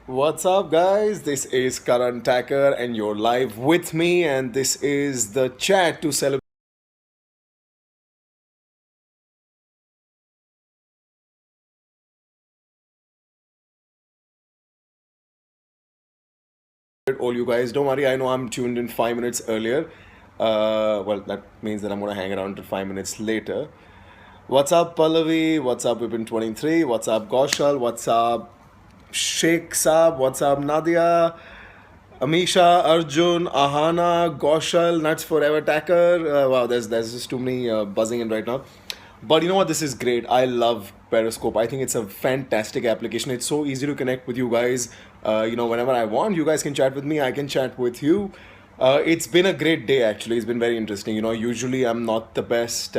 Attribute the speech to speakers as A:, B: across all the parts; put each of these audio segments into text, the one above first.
A: What's up, guys? This is Karan Tacker, and you're live with me, and this is the chat to celebrate all you guys. Don't worry, I know I'm tuned in 5 minutes earlier. Well, that means that I'm gonna hang around till 5 minutes later. What's up, Pallavi? What's up, Vipin23? What's up, Goshal? What's up, Sheikh Saab? What's up, Nadia? Amisha, Arjun, Ahana, Goshal, Nuts Forever Tacker. Wow, there's just too many buzzing in right now. But you know what? This is great. I love Periscope. I think it's a fantastic application. It's so easy to connect with you guys. Whenever I want, you guys can chat with me. I can chat with you. It's been a great day, actually. It's been very interesting. Usually I'm not the best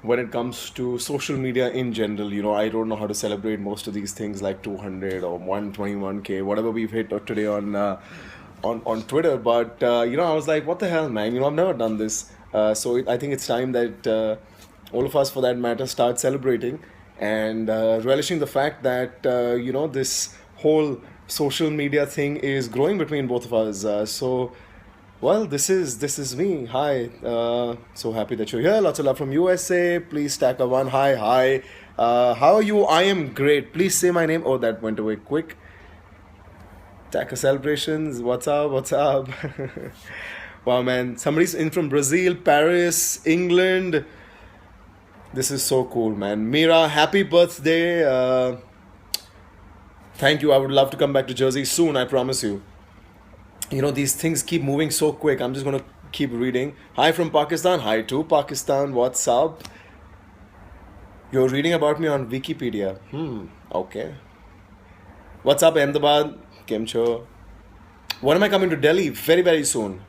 A: when it comes to social media in general. I don't know how to celebrate most of these things like 200 or 121k, whatever we've hit today on Twitter. But I was like, what the hell, man? I've never done this. I think it's time that all of us, for that matter, start celebrating and relishing the fact that this whole social media thing is growing between both of us. Well, this is me. Hi, so happy that you're here. Lots of love from USA. Please stack a one. Hi. How are you? I am great. Please say my name. Oh, that went away quick. Tacker celebrations. What's up? What's up? Wow, man. Somebody's in from Brazil, Paris, England. This is so cool, man. Mira, happy birthday. Thank you. I would love to come back to Jersey soon. I promise you. These things keep moving so quick. I'm just going to keep reading. Hi from Pakistan. Hi to Pakistan. What's up? You're reading about me on Wikipedia. Okay. What's up, Ahmedabad? Kemcho. When am I coming to Delhi? Very, very soon.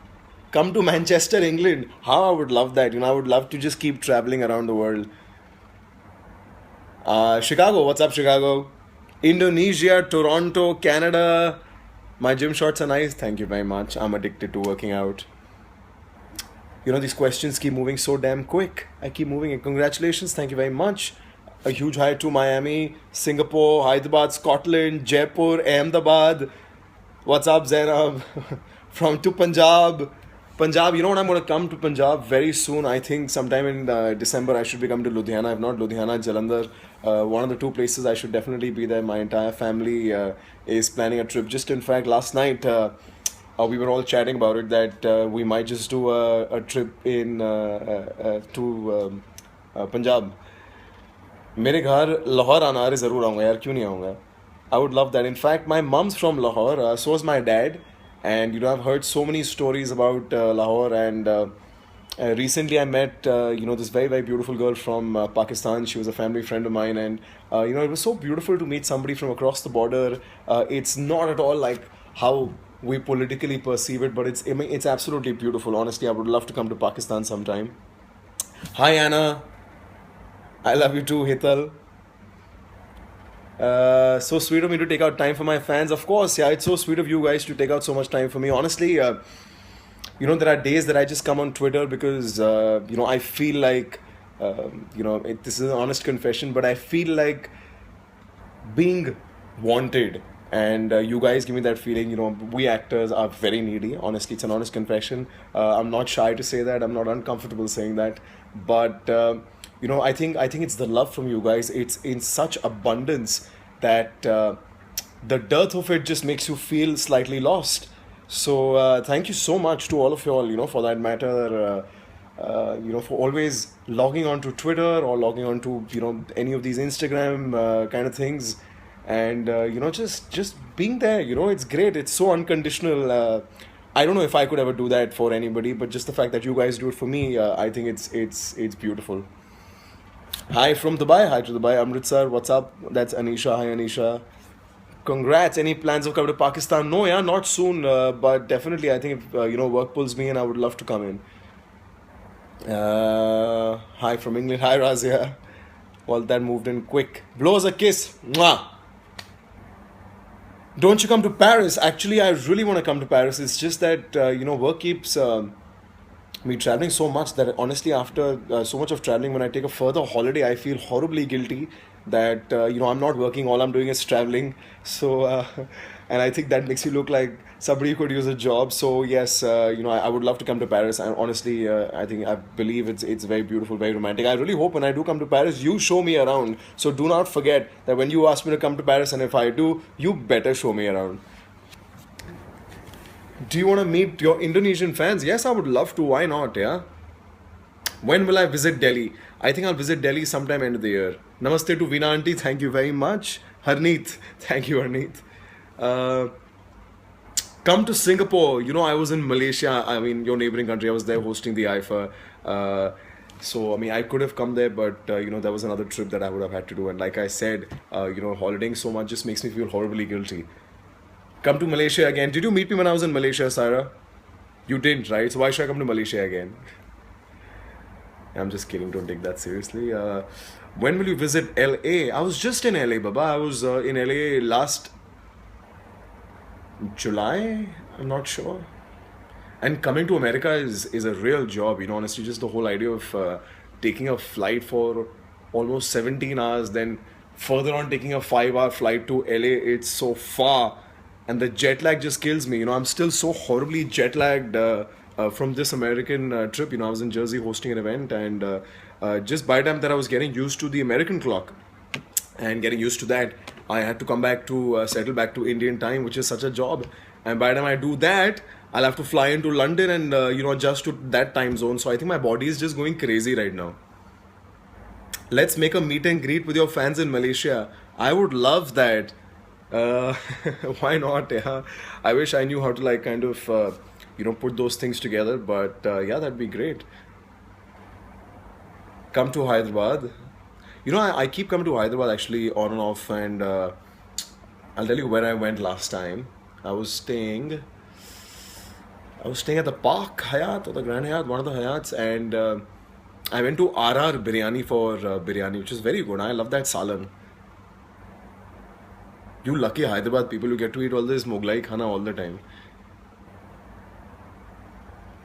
A: Come to Manchester, England. How I would love that. I would love to just keep traveling around the world. Chicago. What's up, Chicago? Indonesia, Toronto, Canada. My gym shorts are nice. Thank you very much. I'm addicted to working out. These questions keep moving so damn quick. I keep moving it. Congratulations. Thank you very much. A huge hi to Miami, Singapore, Hyderabad, Scotland, Jaipur, Ahmedabad. What's up, Zainab? From to Punjab. Punjab, you know what? I'm going to come to Punjab very soon. I think sometime in December I should be coming to Ludhiana. If not Ludhiana, Jalandhar. One of the two places I should definitely be there. My entire family is planning a trip. Just in fact, last night we were all chatting about it that we might just do a trip to Punjab. मेरे घर लाहौर आना है ज़रूर आऊँगा यार क्यों नहीं आऊँगा I would love that. In fact, my mom's from Lahore, so is my dad. And I've heard so many stories about Lahore. And recently I met this very, very beautiful girl from Pakistan. She was a family friend of mine. And it was so beautiful to meet somebody from across the border. It's not at all like how we politically perceive it, but it's absolutely beautiful. Honestly, I would love to come to Pakistan sometime. Hi, Anna. I love you too, Hital. So sweet of me to take out time for my fans. Of course, yeah, it's so sweet of you guys to take out so much time for me. Honestly, there are days that I just come on Twitter because, I feel like, this is an honest confession, but I feel like being wanted. And you guys give me that feeling. We actors are very needy. Honestly, it's an honest confession. I'm not shy to say that. I'm not uncomfortable saying that. But I think it's the love from you guys. It's in such abundance that the dearth of it just makes you feel slightly lost. So thank you so much to all of you all. For that matter. For always logging on to Twitter or logging on to any of these Instagram kind of things. And just being there, it's great. It's so unconditional. I don't know if I could ever do that for anybody, but just the fact that you guys do it for me, I think it's beautiful. Hi from Dubai. Hi to Dubai. Amritsar. What's up? That's Anisha. Hi, Anisha. Congrats. Any plans of coming to Pakistan? No, yeah, not soon. But definitely, I think if work pulls me in, I would love to come in. Hi from England. Hi, Razia. Well, that moved in quick. Blows a kiss. Mwah. Don't you come to Paris? Actually, I really want to come to Paris. It's just that, work keeps me traveling so much that honestly, after so much of traveling, when I take a further holiday, I feel horribly guilty that I'm not working. All I'm doing is traveling. So and I think that makes you look like somebody who could use a job. So yes, I would love to come to Paris. And honestly, I believe it's very beautiful, very romantic. I really hope when I do come to Paris, you show me around. So do not forget that when you ask me to come to Paris, and if I do, you better show me around. Do you want to meet your Indonesian fans? Yes, I would love to. Why not? Yeah. When will I visit Delhi? I think I'll visit Delhi sometime end of the year. Namaste to Veena Auntie. Thank you very much. Harneet. Thank you, Harneet. Uh, Come to Singapore. I was in Malaysia. I mean, your neighboring country. I was there hosting the IFA. So, I mean, I could have come there, but, there was another trip that I would have had to do. And like I said, holidaying so much just makes me feel horribly guilty. Come to Malaysia again. Did you meet me when I was in Malaysia, Sarah? You didn't, right? So why should I come to Malaysia again? I'm just kidding. Don't take that seriously. When will you visit LA? I was just in LA, Baba. I was in LA last July. I'm not sure. And coming to America is a real job. Honestly, just the whole idea of taking a flight for almost 17 hours, then further on taking a 5-hour flight to LA. It's so far, and the jet lag just kills me. I'm still so horribly jet lagged from this American trip. I was in Jersey hosting an event, and just by the time that I was getting used to the American clock and getting used to that, I had to come back to settle back to Indian time, which is such a job. And by the time I do that, I'll have to fly into London and adjust to that time zone. So I think my body is just going crazy right now. Let's make a meet and greet with your fans in Malaysia. I would love that. Uh, why not? Yeah, I wish I knew how to like kind of put those things together. But yeah, that'd be great. Come to Hyderabad. I keep coming to Hyderabad actually on and off, and I'll tell you where I went last time. I was staying. I was staying at the Park Hyatt or the Grand Hyatt, one of the Hyats, and I went to RR Biryani for biryani, which is very good. I love that salan. You lucky Hyderabad people, you get to eat all this Mughlai khana all the time.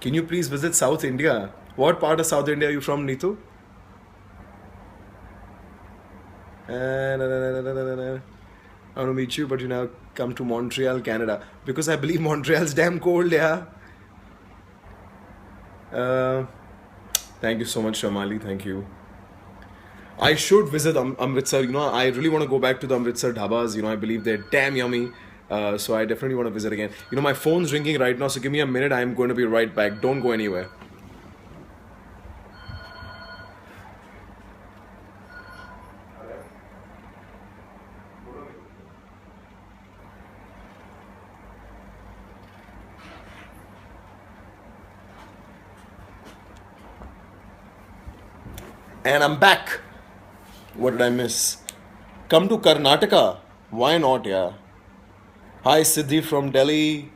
A: Can you please visit South India? What part of South India are you from, Neetu? I want to meet you, but you now come to Montreal, Canada, because I believe Montreal's damn cold, yeah. Uh, Thank you so much, Shamali. Thank you. I should visit Amritsar. I really want to go back to the Amritsar dhabas. I believe they're damn yummy. So I definitely want to visit again. My phone's ringing right now, so give me a minute. I'm going to be right back. Don't go anywhere. And I'm back. What did I miss? Come to Karnataka. Why not, yeah? Hi, Siddhi from Delhi.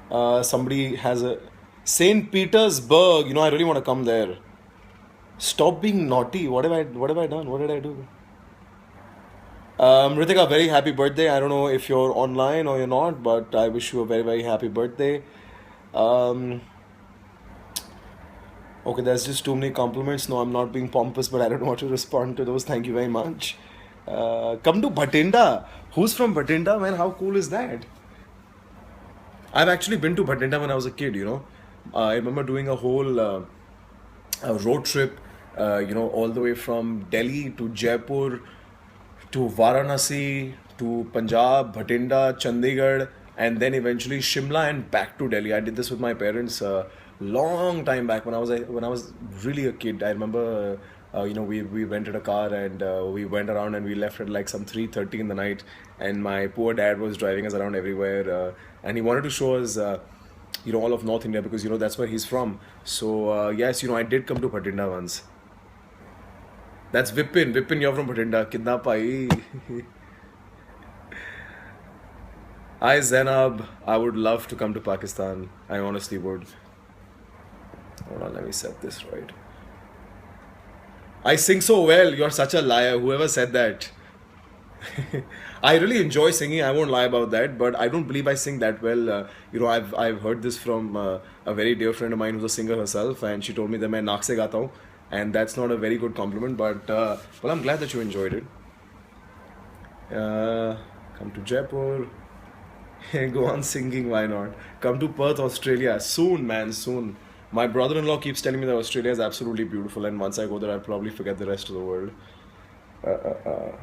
A: Somebody has a St. Petersburg. I really want to come there. Stop being naughty. What have I done? What did I do? Ritika, very happy birthday. I don't know if you're online or you're not, but I wish you a very, very happy birthday. Um, okay, there's just too many compliments. No, I'm not being pompous, but I don't know how to respond to those. Thank you very much. Come to Bhatinda. Who's from Bhatinda, man? How cool is that? I've actually been to Bhatinda when I was a kid. I remember doing a whole road trip, all the way from Delhi to Jaipur to Varanasi to Punjab, Bhatinda, Chandigarh, and then eventually Shimla and back to Delhi. I did this with my parents long time back when I was really a kid. I remember we rented a car and we went around and we left at like some 3:30 in the night, and my poor dad was driving us around everywhere, and he wanted to show us all of North India because that's where he's from. So yes, I did come to Bhatinda once. That's Vipin. Vipin, you're from Bhatinda. Kidna pai. Hi Zainab. I would love to come to Pakistan. I honestly would. Hold on, let me set this right. I sing so well. You're such a liar. Whoever said that. I really enjoy singing. I won't lie about that, but I don't believe I sing that well. I've heard this from a very dear friend of mine who's a singer herself, and she told me that मैं नाक से गाता हूँ, and that's not a very good compliment. But well, I'm glad that you enjoyed it. Come to Jaipur. Go on singing, why not? Come to Perth, Australia. Soon, man, soon. My brother in law keeps telling me that Australia is absolutely beautiful, and once I go there, I'll probably forget the rest of the world. Uh, uh, uh.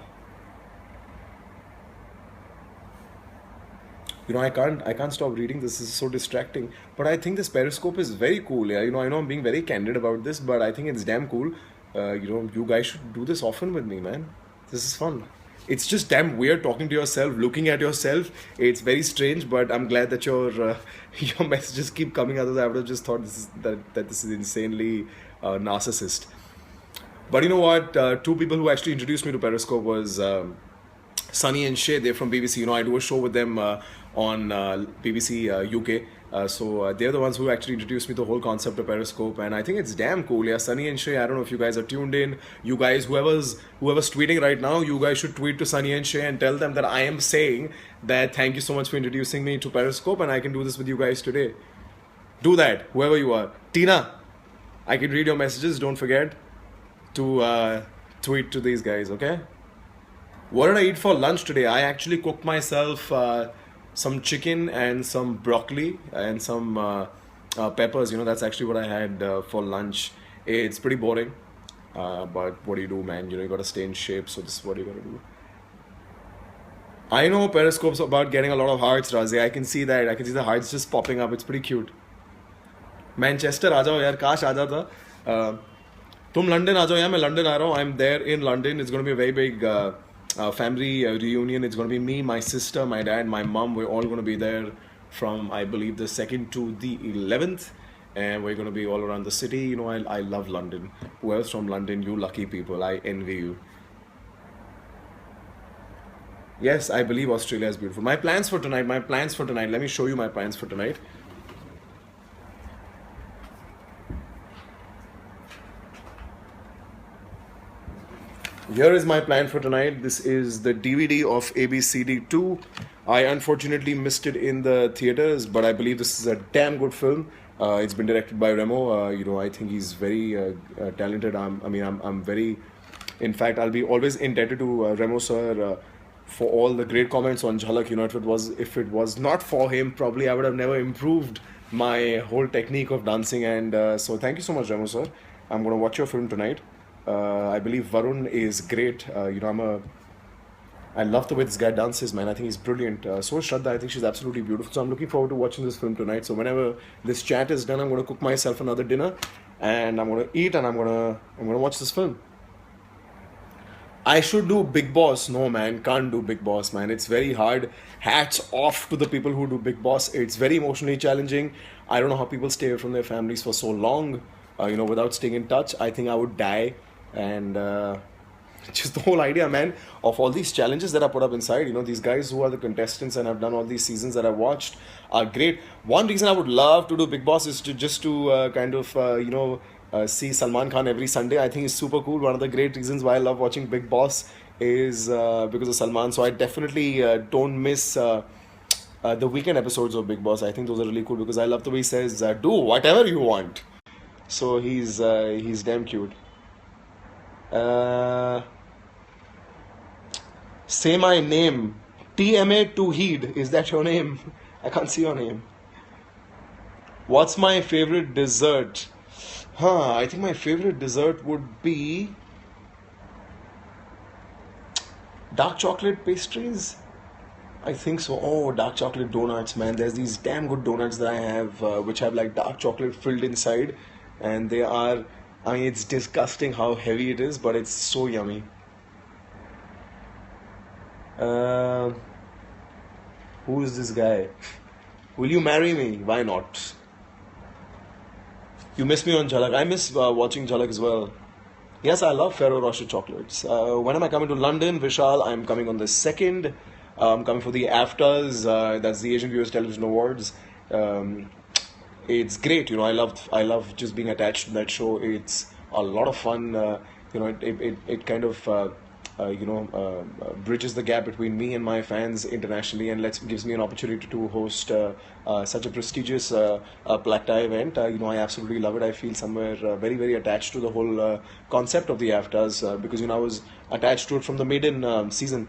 A: I can't stop reading. This is so distracting. But I think this Periscope is very cool. Yeah, I know I'm being very candid about this, but I think it's damn cool. You guys should do this often with me, man. This is fun. It's just damn weird talking to yourself, looking at yourself. It's very strange, but I'm glad that your your messages keep coming. Otherwise, I would have just thought that this is insanely narcissist. But you know what? Two people who actually introduced me to Periscope was Sunny and Shay. They're from BBC. I do a show with them on BBC UK. So they're the ones who actually introduced me to the whole concept of Periscope, and I think it's damn cool. Yeah, Sunny and Shay. I don't know if you guys are tuned in. You guys, whoever's tweeting right now, you guys should tweet to Sunny and Shay and tell them that I am saying that thank you so much for introducing me to Periscope, and I can do this with you guys today. Do that, whoever you are. Tina, I can read your messages. Don't forget to tweet to these guys. Okay. What did I eat for lunch today? I actually cooked myself some chicken and some broccoli and some peppers. That's actually what I had for lunch. It's pretty boring, but what do you do, man? You gotta stay in shape, so this is what you gotta do. I know Periscope's about getting a lot of hearts, Razi. I can see that. I can see the hearts just popping up. It's pretty cute. Manchester आ जाओ यार काश आ जाता तुम London आ जाओ यार मैं London आ रहा हूँ I'm there in London. It's going to be a very big family reunion. It's going to be me, my sister, my dad, my mom. We're all going to be there from I believe the 2nd to the 11th, and we're going to be all around the city. I love London. Whoever's from London, you lucky people, I envy you. Yes, I believe Australia is beautiful. My plans for tonight. Let me show you my plans for tonight. Here is my plan for tonight. This is the DVD of ABCD2. I unfortunately missed it in the theaters, but I believe this is a damn good film. It's been directed by Remo. I think he's very talented. I'm very, in fact, I'll be always indebted to Remo sir for all the great comments on Jhalak. If it was not for him, probably I would have never improved my whole technique of dancing. And so thank you so much, Remo sir. I'm gonna watch your film tonight. I believe Varun is great. I love the way this guy dances, man. I think he's brilliant. So is Shraddha. I think she's absolutely beautiful. So I'm looking forward to watching this film tonight. So whenever this chat is done, I'm going to cook myself another dinner, and I'm going to eat, and I'm going to watch this film. I should do Big Boss. No, man, can't do Big Boss, man. It's very hard. Hats off to the people who do Big Boss. It's very emotionally challenging. I don't know how people stay away from their families for so long, without staying in touch. I think I would die. And just the whole idea, man, of all these challenges that are put up inside. These guys who are the contestants and have done all these seasons that I've watched are great. One reason I would love to do Big Boss is to see Salman Khan every Sunday. I think it's super cool. One of the great reasons why I love watching Big Boss is because of Salman. So I definitely don't miss the weekend episodes of Big Boss. I think those are really cool because I love the way he says, do whatever you want. So he's damn cute. Say my name. TMA Tooheed. Is that your name? I can't see your name. What's my favorite dessert? I think my favorite dessert would be dark chocolate pastries. I think so. Oh, dark chocolate donuts, man. There's these damn good donuts that I have, which have like dark chocolate filled inside, and they are. It's disgusting how heavy it is, but it's so yummy. Who is this guy? Will you marry me? Why not? You miss me on Jhalak. I miss watching Jhalak as well. Yes, I love Ferrero Rocher chocolates. When am I coming to London? Vishal, I'm coming on the 2nd. I'm coming for the AFTAs. That's the Asian Viewers Television Awards. It's great, I love just being attached to that show. It's a lot of fun. It kind of bridges the gap between me and my fans internationally, and gives me an opportunity to host such a prestigious black tie event. I absolutely love it. I feel somewhere very, very attached to the whole concept of the AFTAs, because I was attached to it from the maiden season.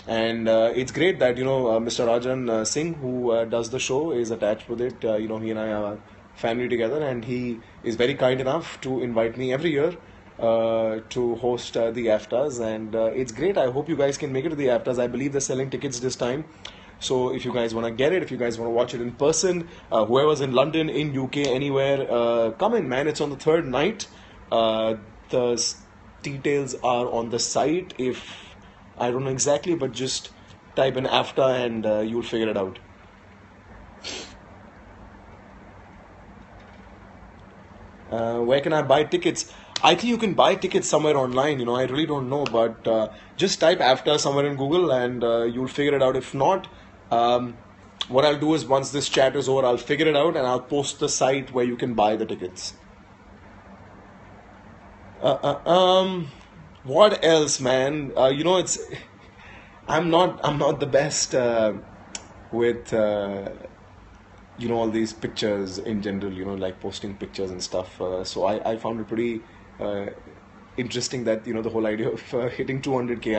A: And it's great that Mr. Rajan Singh, who does the show, is attached with it. He and I are family together, and he is very kind enough to invite me every year to host the AFTAs, and it's great. I hope you guys can make it to the AFTAs. I believe they're selling tickets this time. So if you guys want to get it, if you guys want to watch it in person, whoever's in London, in UK, anywhere, come in, man. It's on the third night. The details are on the site. If I don't know exactly, but just type in AFTA and you'll figure it out. Where can I buy tickets? I think you can buy tickets somewhere online. I really don't know, but just type AFTA somewhere in Google and you'll figure it out. If not, what I'll do is once this chat is over, I'll figure it out and I'll post the site where you can buy the tickets. What else, man? It's I'm not the best with all these pictures in general. Like posting pictures and stuff. So I found it pretty interesting that the whole idea of hitting 200K.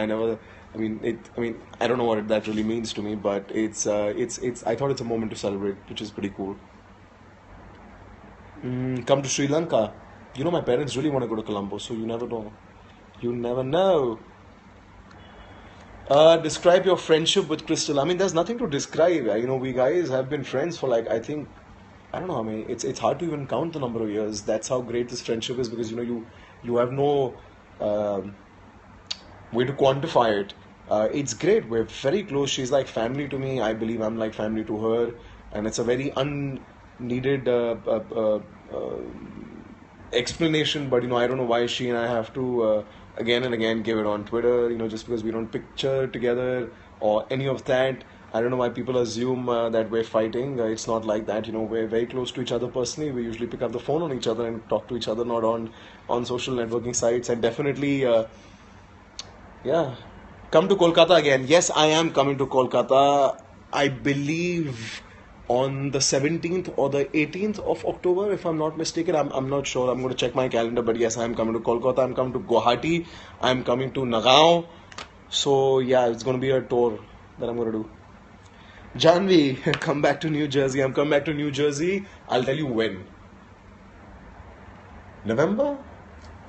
A: I don't know what that really means to me, but it's I thought it's a moment to celebrate, which is pretty cool. Come to Sri Lanka. My parents really want to go to Colombo, so you never know. You never know. Describe your friendship with Crystal. There's nothing to describe. We guys have been friends for I don't know. It's hard to even count the number of years. That's how great this friendship is, because you have no way to quantify it. It's great. We're very close. She's like family to me. I believe I'm like family to her, and it's a very unneeded explanation. But I don't know why she and I have to again and again give it on Twitter. Just because we don't picture together or any of that. I don't know why people assume that we're fighting. It's not like that. We're very close to each other personally. We usually pick up the phone on each other and talk to each other, not on social networking sites. And definitely, yeah, come to Kolkata again. Yes, I am coming to Kolkata. I believe on the 17th or the 18th of October, if I'm not mistaken. I'm not sure. I'm going to check my calendar. But yes, I'm coming to Kolkata. I'm coming to Guwahati. I'm coming to Nagaon. So yeah, it's going to be a tour that I'm going to do. Janvi, come back to New Jersey. I'm coming back to New Jersey. I'll tell you when. November?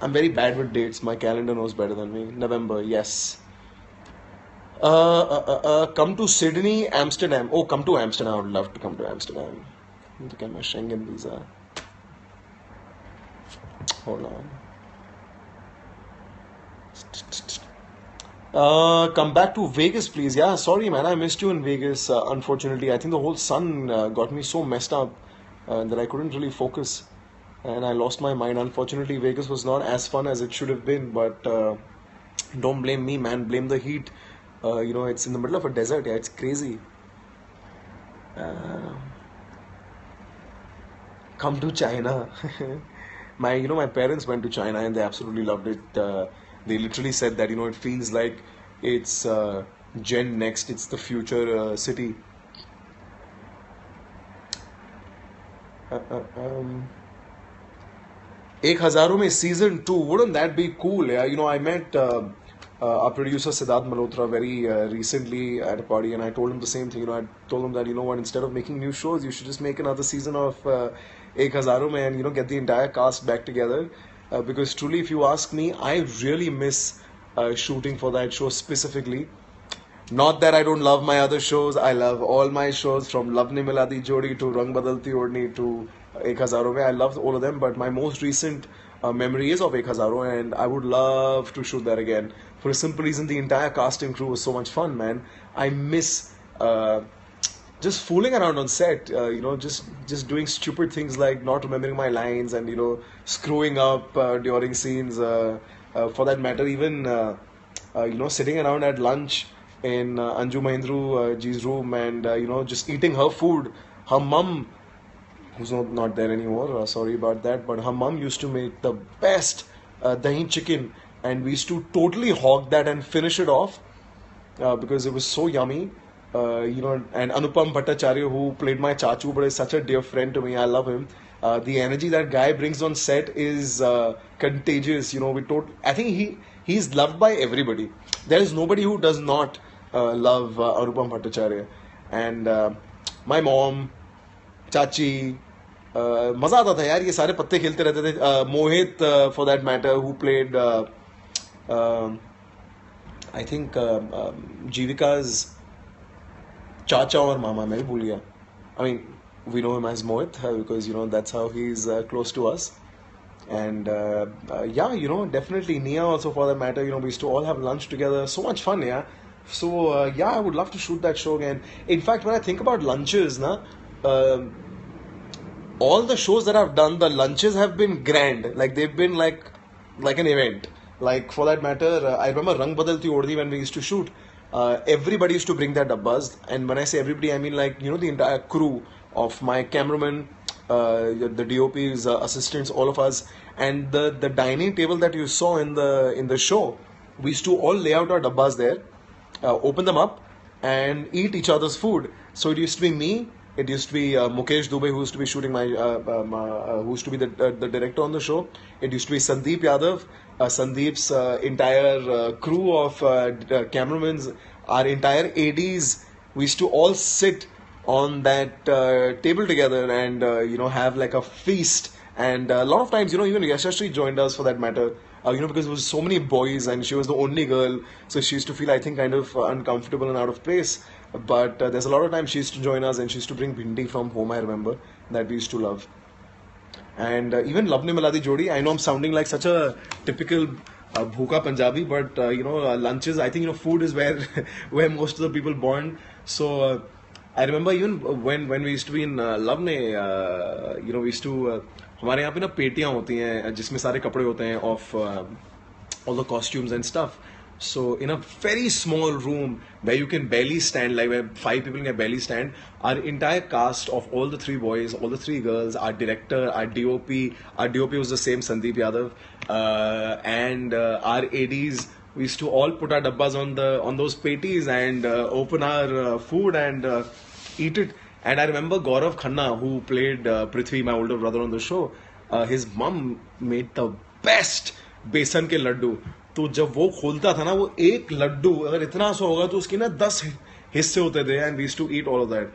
A: I'm very bad with dates. My calendar knows better than me. November, yes. Come to Sydney, Amsterdam. Oh, come to Amsterdam. I would love to come to Amsterdam. Look at my Schengen visa. Hold on. Come back to Vegas, please. Yeah, sorry, man. I missed you in Vegas. Unfortunately, I think the whole sun got me so messed up that I couldn't really focus, and I lost my mind. Unfortunately, Vegas was not as fun as it should have been. But don't blame me, man. Blame the heat. It's in the middle of a desert. Yeah, it's crazy. Come to China. My parents went to China and they absolutely loved it. They literally said that it feels like it's Gen Next. It's the future city. Ek Hazaron mein season 2. Wouldn't that be cool? Yeah, I met our producer Siddharth Malhotra very recently at a party, and I told him the same thing. I told him that what, instead of making new shows, you should just make another season of Ek Hazaron mein and get the entire cast back together. Because truly, if you ask me, I really miss shooting for that show specifically. Not that I don't love my other shows. I love all my shows, from Love Ne Miladi Jodi to Rang Badalti Odni to Ek Hazaron mein. I love all of them, but my most recent memory is of Ek Hazaron, and I would love to shoot that again. For a simple reason, the entire cast and crew was so much fun, man. I miss just fooling around on set, just doing stupid things like not remembering my lines and screwing up during scenes. For that matter, even sitting around at lunch in Anju Mahindru ji's room and just eating her food. Her mum, who's not there anymore, sorry about that, but her mum used to make the best dahi chicken, and we used to totally hog that and finish it off because it was so yummy. And Anupam Bhattacharya, who played my Chachu, but is such a dear friend to me. I love him. The energy that guy brings on set is contagious. I think he's loved by everybody. There is nobody who does not love Anupam Bhattacharya. And my mom, Chachi, मजा आता था यार. ये सारे पत्ते खेलते रहते थे. Mohit, for that matter, who played I think Jivika's Chacha or Mama, मैं भी भूल गया. I mean, we know him as Mohit because that's how he's close to us. And definitely Nia also, for that matter. We used to all have lunch together. So much fun, yeah. So I would love to shoot that show again. In fact, when I think about lunches, all the shows that I've done, the lunches have been grand. Like they've been like an event. Like for that matter, I remember Rang Badalti Ordi when we used to shoot. Everybody used to bring their dabbas, and when I say everybody, I mean like the entire crew of my cameraman, the DOPs, assistants, all of us, and the dining table that you saw in the show. We used to all lay out our dabbas there, open them up, and eat each other's food. So it used to be me. It used to be Mukesh Dubey, who used to be shooting who used to be the director on the show. It used to be Sandeep Yadav, Sandeep's entire crew of cameramans, our entire ADs. We used to all sit on that table together and have like a feast. And a lot of times, even Yashashri joined us, for that matter. Because there was so many boys and she was the only girl, so she used to feel, I think, kind of uncomfortable and out of place. But there's a lot of times she used to join us, and she used to bring bhindi from home, I remember, that we used to love. And even Labne Maladi Jodi, I know I'm sounding like such a typical bhuka Punjabi, but lunches, I think, food is where where most of the people bond. So I remember even when we used to be in Labne, we used to हमारे यहाँ पे ना पेटियाँ होती हैं जिसमें सारे कपड़े होते हैं of all the costumes and stuff. So in a very small room where you can barely stand, like where 5 people can barely stand, our entire cast of all the 3 boys, all the 3 girls, our director, our DOP was the same, Sandeep Yadav, and our ADs, we used to all put our dabbas on those petis and open our food and eat it. And I remember Gaurav Khanna, who played Prithvi, my older brother on the show, his mum made the best बेसन के लड्डू. तो जब वो खोलता था ना, वो एक लड्डू अगर इतना सा होगा तो उसकी ना 10 हिस्से होते थे, and we used to eat all of that.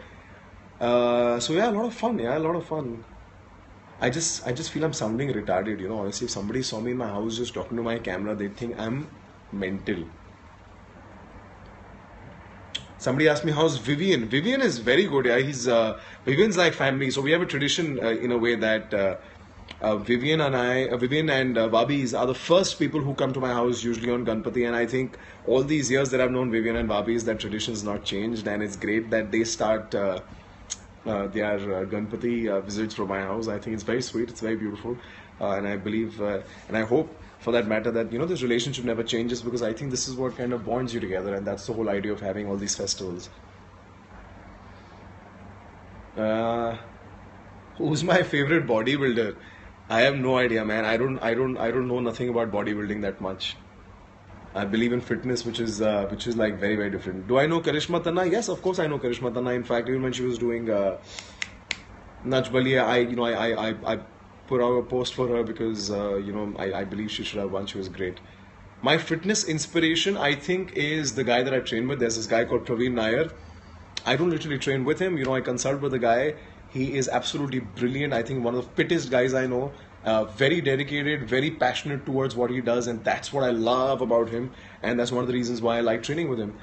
A: So yeah, a lot of fun. Yeah, a lot of fun. I just feel I'm sounding retarded. Honestly, if somebody saw me in my house just talking to my camera, they'd think I'm mental. Somebody asked me, how's Vivian? Vivian is very good. Yeah, Vivian's like family. So we have a tradition in a way that Vivian and Babis are the first people who come to my house usually on Ganpati. And I think all these years that I've known Vivian and Babis, that tradition has not changed. And it's great that they start their Ganpati visits from my house. I think it's very sweet. It's very beautiful. And I believe and I hope, for that matter, that this relationship never changes, because I think this is what kind of bonds you together, and that's the whole idea of having all these festivals. Who's my favorite bodybuilder? I have no idea, man. I don't know nothing about bodybuilding that much. I believe in fitness, which is like very, very different. Do I know Karishma Tanna? Yes, of course I know Karishma Tanna. In fact, even when she was doing Nach Baliye, I put out a post for her because I believe she should have won. She was great. My fitness inspiration, I think, is the guy that I train with. There's this guy called Praveen Nair. I don't literally train with him. I consult with the guy. He is absolutely brilliant. I think one of the fittest guys I know. Very dedicated, very passionate towards what he does, and that's what I love about him, and that's one of the reasons why I like training with him.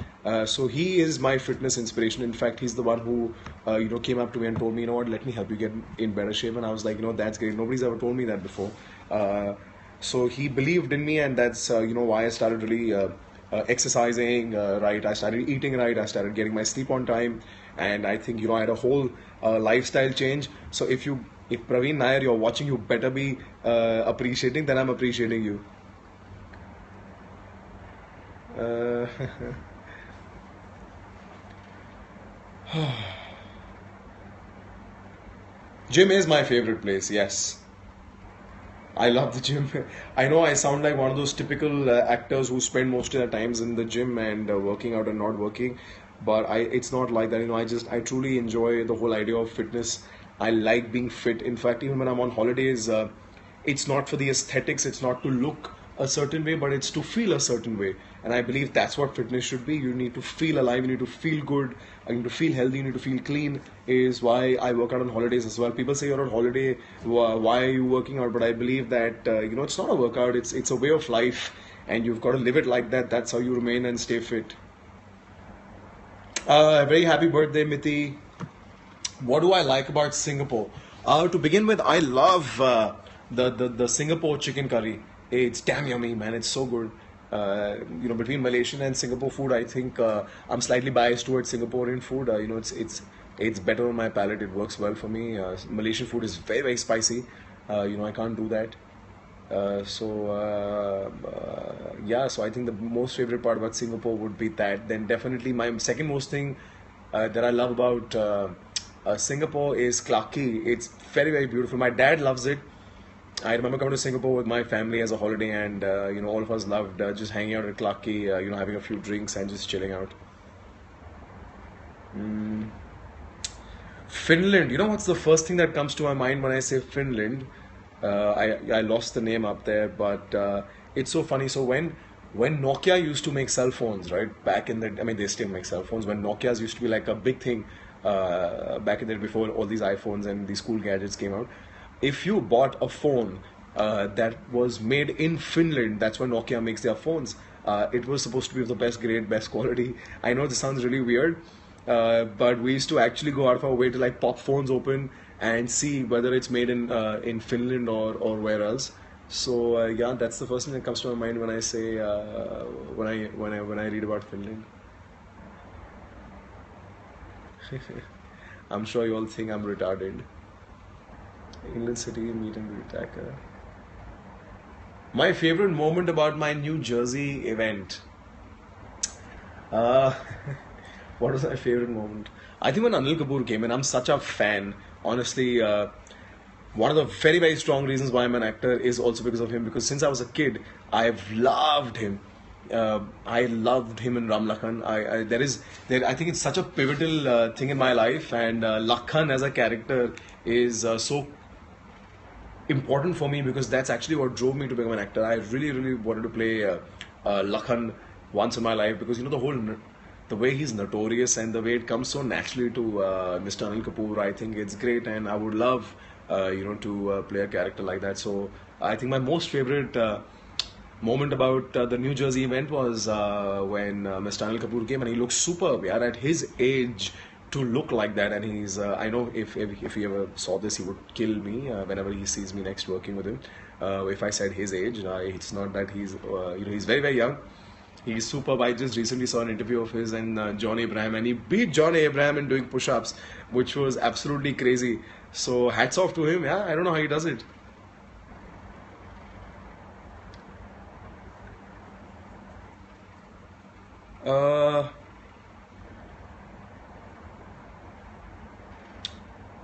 A: So he is my fitness inspiration. In fact, he's the one who came up to me and told me, what, let me help you get in better shape. And I was like, that's great. Nobody's ever told me that before. So he believed in me, and that's why I started really exercising right. I started eating right. I started getting my sleep on time, and I think I had a whole lifestyle change. So if Praveen Nair, you're watching, you better be appreciating, then I'm appreciating you. Gym is my favorite place, yes. I love the gym. I know I sound like one of those typical actors who spend most of their times in the gym and working out and not working, but it's not like that. I truly enjoy the whole idea of fitness. I like being fit. In fact, even when I'm on holidays, it's not for the aesthetics. It's not to look a certain way, but it's to feel a certain way. And I believe that's what fitness should be. You need to feel alive, you need to feel good, you need to feel healthy, you need to feel clean, is why I work out on holidays as well. People say you're on holiday, why are you working out? But I believe that, it's not a workout, it's a way of life, and you've got to live it like that. That's how you remain and stay fit. Very happy birthday, Miti. What do I like about Singapore? To begin with, I love the Singapore chicken curry. It's damn yummy, man. It's so good. Between Malaysian and Singapore food, I think I'm slightly biased towards Singaporean food. It's better on my palate. It works well for me. Malaysian food is very very spicy. I can't do that. Yeah, so I think the most favorite part about Singapore would be that. Then definitely my second most thing that I love about Singapore is Clarke Quay. It's very very beautiful. My dad loves it. I remember coming to Singapore with my family as a holiday, and all of us loved just hanging out at Clarke Quay, having a few drinks and just chilling out. Finland. You know what's the first thing that comes to my mind when I say Finland? I lost the name up there, but it's so funny. So when Nokia used to make cell phones, right? Back in the, I mean, they still make cell phones. When Nokia's used to be like a big thing back in the before all these iPhones and these cool gadgets came out. If you bought a phone that was made in Finland, that's when Nokia makes their phones. It was supposed to be of the best grade, best quality. I know this sounds really weird, but we used to actually go out of our way to like pop phones open and see whether it's made in Finland or where else. So yeah, that's the first thing that comes to my mind when I say when I read about Finland. I'm sure you all think I'm retarded. England City meet and greet Tacker. My favorite moment about my New Jersey event. Uh, what was my favorite moment? I think when Anil Kapoor came in, I'm such a fan. Honestly, one of the very very strong reasons why I'm an actor is also because of him. Because since I was a kid, I've loved him. I loved him in Ram Lakhan. I think it's such a pivotal thing in my life, and Lakhan as a character is so important for me because that's actually what drove me to become an actor. I really, really wanted to play Lakhan once in my life because the way he's notorious and the way it comes so naturally to Mr. Anil Kapoor. I think it's great, and I would love to play a character like that. So I think my most favorite moment about the New Jersey event was when Mr. Anil Kapoor came, and he looked superb. Yeah, at his age to look like that, and he's I know if he ever saw this, he would kill me whenever he sees me next working with him. If I said his age, it's not that he's he's very very young. He's superb. I just recently saw an interview of his and John Abraham, and he beat John Abraham in doing push-ups, which was absolutely crazy. So hats off to him. Yeah, I don't know how he does it. Uh,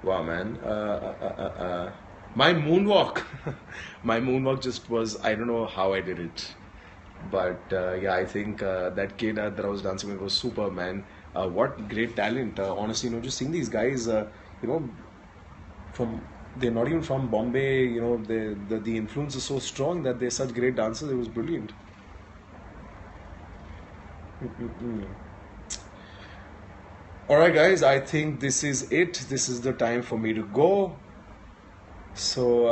A: wow, man. My moonwalk, my moonwalk just was. I don't know how I did it, but yeah, I think that kid that I was dancing with was super, man. What great talent! Honestly, just seeing these guys, you know, from they're not even from Bombay. The influence is so strong that they're such great dancers. It was brilliant. All right, guys. I think this is it. This is the time for me to go. So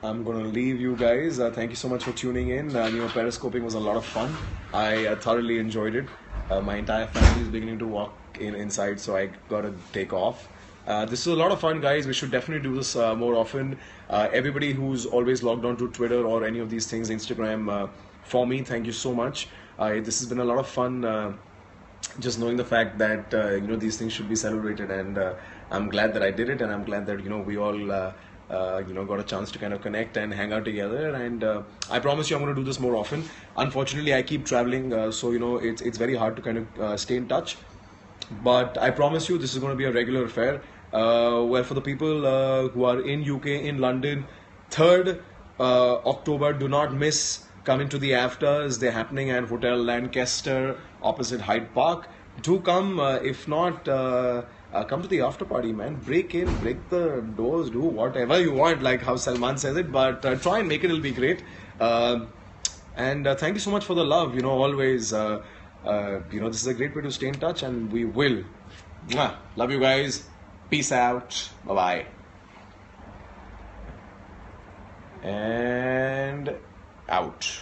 A: I'm gonna leave you guys. Thank you so much for tuning in. Periscoping was a lot of fun. I thoroughly enjoyed it. My entire family is beginning to walk inside, so I gotta take off. This is a lot of fun, guys. We should definitely do this more often. Everybody who's always logged on to Twitter or any of these things, Instagram, for me, thank you so much. This has been a lot of fun. Just knowing the fact that these things should be celebrated, and I'm glad that I did it, and I'm glad that we all got a chance to kind of connect and hang out together. And I promise you I'm going to do this more often. Unfortunately, I keep traveling, so it's very hard to kind of stay in touch, but I promise you this is going to be a regular affair. Well, for the people who are in UK, in London, 3rd October, do not miss coming to the afters. They're happening at Hotel Lancaster opposite Hyde Park. Do come. If not, come to the after party, man. Break in, break the doors, do whatever you want, like how Salman says it. But try and make it. It'll be great. And thank you so much for the love. Always. This is a great way to stay in touch, and we will. Mwah. Love you guys. Peace out. Bye bye. And out.